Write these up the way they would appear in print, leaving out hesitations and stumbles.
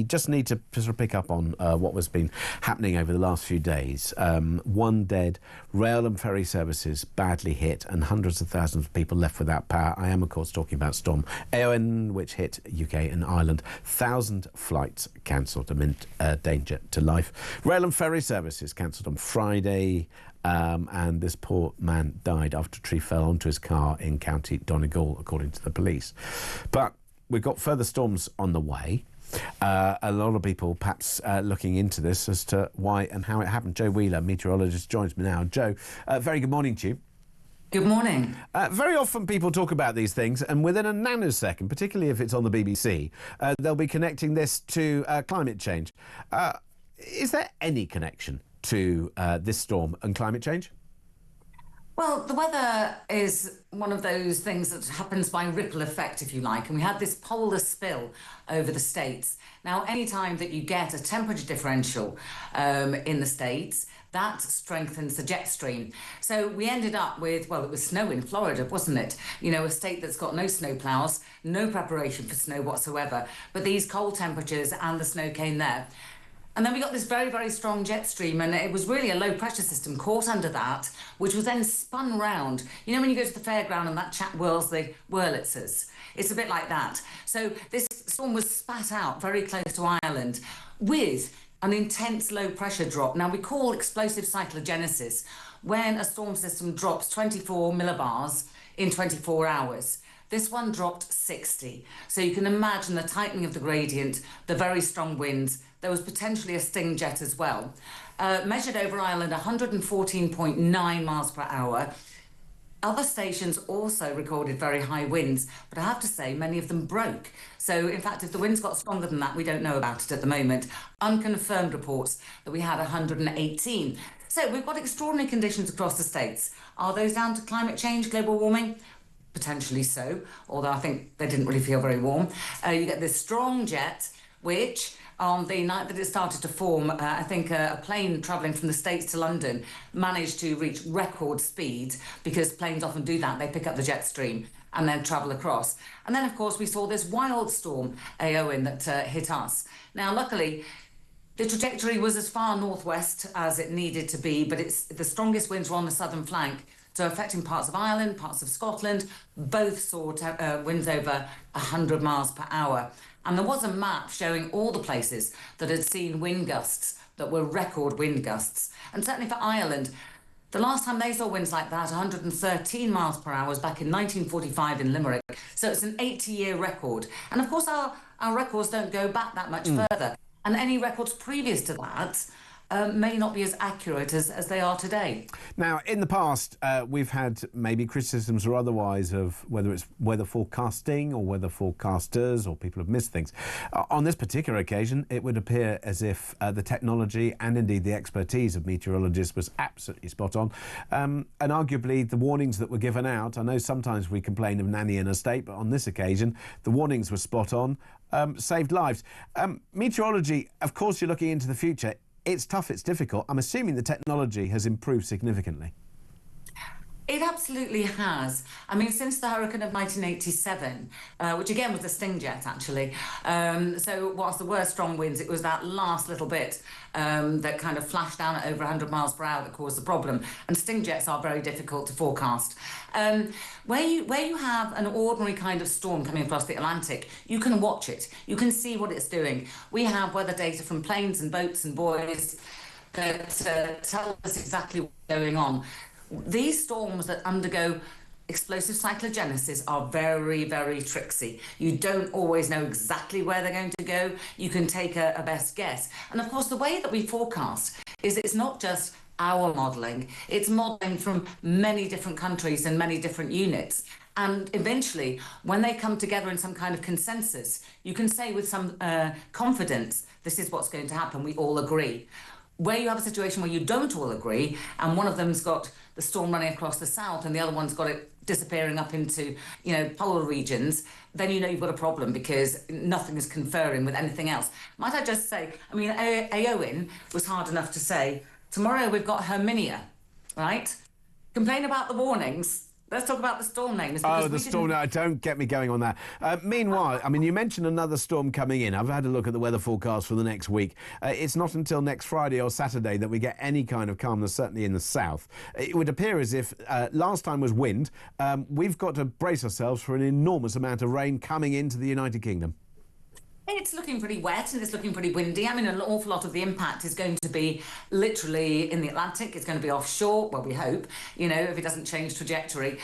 just need to sort of pick up on what has been happening over the last few days. One dead, rail and ferry services badly hit, and hundreds of thousands of people left without power. I am, of course, talking about Storm Éowyn, which hit UK and Ireland. 1,000 flights cancelled amid danger to life. Rail and ferry services cancelled on Friday. And this poor man died after a tree fell onto his car in County Donegal, according to the police. But we've got further storms on the way. A lot of people perhaps looking into this as to why and how it happened. Joe Wheeler, meteorologist, joins me now. Joe, very good morning to you. Good morning. Very often people talk about these things, and within a nanosecond, particularly if it's on the BBC, they'll be connecting this to climate change. Is there any connection to this storm and climate change? Well, the weather is one of those things that happens by ripple effect, if you like, and we had this polar spill over the States. Now, any time that you get a temperature differential in the States, that strengthens the jet stream. So we ended up with, well, it was snow in Florida, wasn't it? You know, a state that's got no snow ploughs, no preparation for snow whatsoever, but these cold temperatures and the snow came there. And then we got this very, very strong jet stream, and it was really a low pressure system caught under that, which was then spun round. You know when you go to the fairground and that chap whirls the Wurlitzers? It's a bit like that. So this storm was spat out very close to Ireland with an intense low pressure drop. Now we call explosive cyclogenesis when a storm system drops 24 millibars in 24 hours. This one dropped 60. So you can imagine the tightening of the gradient, the very strong winds. There was potentially a sting jet as well. Measured over Ireland, 114.9 miles per hour. Other stations also recorded very high winds, but I have to say many of them broke. So in fact, if the winds got stronger than that, we don't know about it at the moment. Unconfirmed reports that we had 118. So we've got extraordinary conditions across the States. Are those down to climate change, global warming? Potentially so, although I think they didn't really feel very warm. You get this strong jet, which on the night that it started to form, I think a plane travelling from the States to London managed to reach record speed, because planes often do that. They pick up the jet stream and then travel across. And then, of course, we saw this wild storm, Éowyn, that hit us. Now, luckily, the trajectory was as far northwest as it needed to be, but the strongest winds were on the southern flank. So affecting parts of Ireland, parts of Scotland, both saw winds over 100 miles per hour. And there was a map showing all the places that had seen wind gusts that were record wind gusts. And certainly for Ireland, the last time they saw winds like that, 113 miles per hour, was back in 1945 in Limerick. So it's an 80-year record. And of course, our records don't go back that much further. And any records previous to that may not be as accurate as they are today. Now, in the past, we've had maybe criticisms or otherwise of whether it's weather forecasting or weather forecasters, or people have missed things. On this particular occasion, it would appear as if the technology and indeed the expertise of meteorologists was absolutely spot on. And arguably, the warnings that were given out, I know sometimes we complain of nanny in a state, but on this occasion, the warnings were spot on, saved lives. Meteorology, of course, you're looking into the future. It's tough, it's difficult. I'm assuming the technology has improved significantly. It absolutely has. I mean, since the hurricane of 1987, which again was a sting jet, actually. So whilst there were strong winds, it was that last little bit that kind of flashed down at over 100 miles per hour that caused the problem. And sting jets are very difficult to forecast. Where you have an ordinary kind of storm coming across the Atlantic, you can watch it. You can see what it's doing. We have weather data from planes and boats and buoys that tell us exactly what's going on. These storms that undergo explosive cyclogenesis are very, very tricksy. You don't always know exactly where they're going to go. You can take a best guess. And of course, the way that we forecast is it's not just our modelling. It's modelling from many different countries and many different units. And eventually, when they come together in some kind of consensus, you can say with some confidence, this is what's going to happen. We all agree. Where you have a situation where you don't all agree, and one of them's got the storm running across the south and the other one's got it disappearing up into, polar regions, then you know you've got a problem, because nothing is conferring with anything else. Might I just say, Éowyn was hard enough to say. Tomorrow we've got Herminia, right? Complain about the warnings. Let's talk about the storm names. Oh, the storm. No, don't get me going on that. Meanwhile, I mean, you mentioned another storm coming in. I've had a look at the weather forecast for the next week. It's not until next Friday or Saturday that we get any kind of calmness, certainly in the south. It would appear as if last time was wind. We've got to brace ourselves for an enormous amount of rain coming into the United Kingdom. It's looking pretty wet and it's looking pretty windy. I mean, an awful lot of the impact is going to be literally in the Atlantic. It's going to be offshore, well, we hope, you know, if it doesn't change trajectory.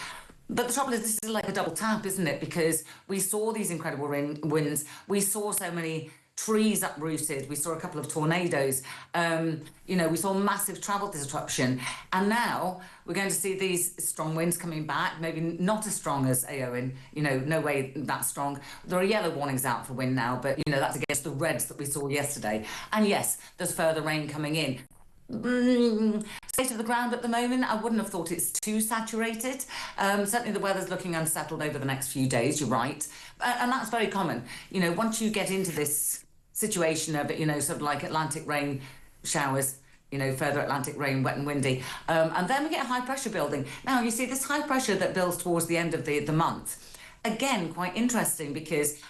But the trouble is, this is like a double tap, isn't it? Because we saw these incredible winds. We saw so many trees uprooted. We saw a couple of tornadoes. You know, we saw massive travel disruption. And now we're going to see these strong winds coming back, maybe not as strong as Éowyn, you know, no way that strong. There are yellow warnings out for wind now, but, you know, that's against the reds that we saw yesterday. And yes, there's further rain coming in. State of the ground at the moment, I wouldn't have thought it's too saturated. Certainly the weather's looking unsettled over the next few days, you're right. And that's very common. You know, once you get into this situation of, you know, sort of like Atlantic rain showers, you know, further Atlantic rain, wet and windy. And then we get high pressure building. Now, you see this high pressure that builds towards the end of the month. Again, quite interesting because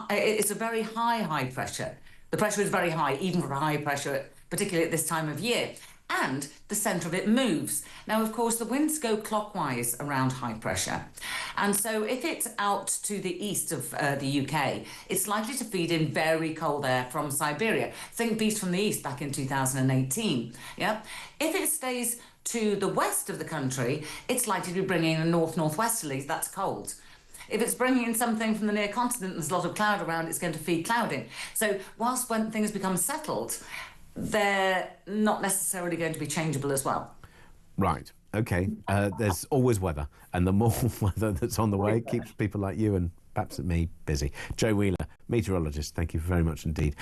it's a very high pressure. The pressure is very high, even for high pressure, particularly at this time of year. And the centre of it moves. Now, of course, the winds go clockwise around high pressure. And so if it's out to the east of the UK, it's likely to feed in very cold air from Siberia. Think Beast from the East back in 2018. Yeah. If it stays to the west of the country, it's likely to be bringing a north-northwesterly. That's cold. If it's bringing in something from the near continent, there's a lot of cloud around, it's going to feed cloud in. So whilst when things become settled, they're not necessarily going to be changeable as well. Right. OK. There's always weather, and the more weather that's on the way keeps people like you and perhaps me busy. Jo Wheeler, meteorologist, thank you very much indeed.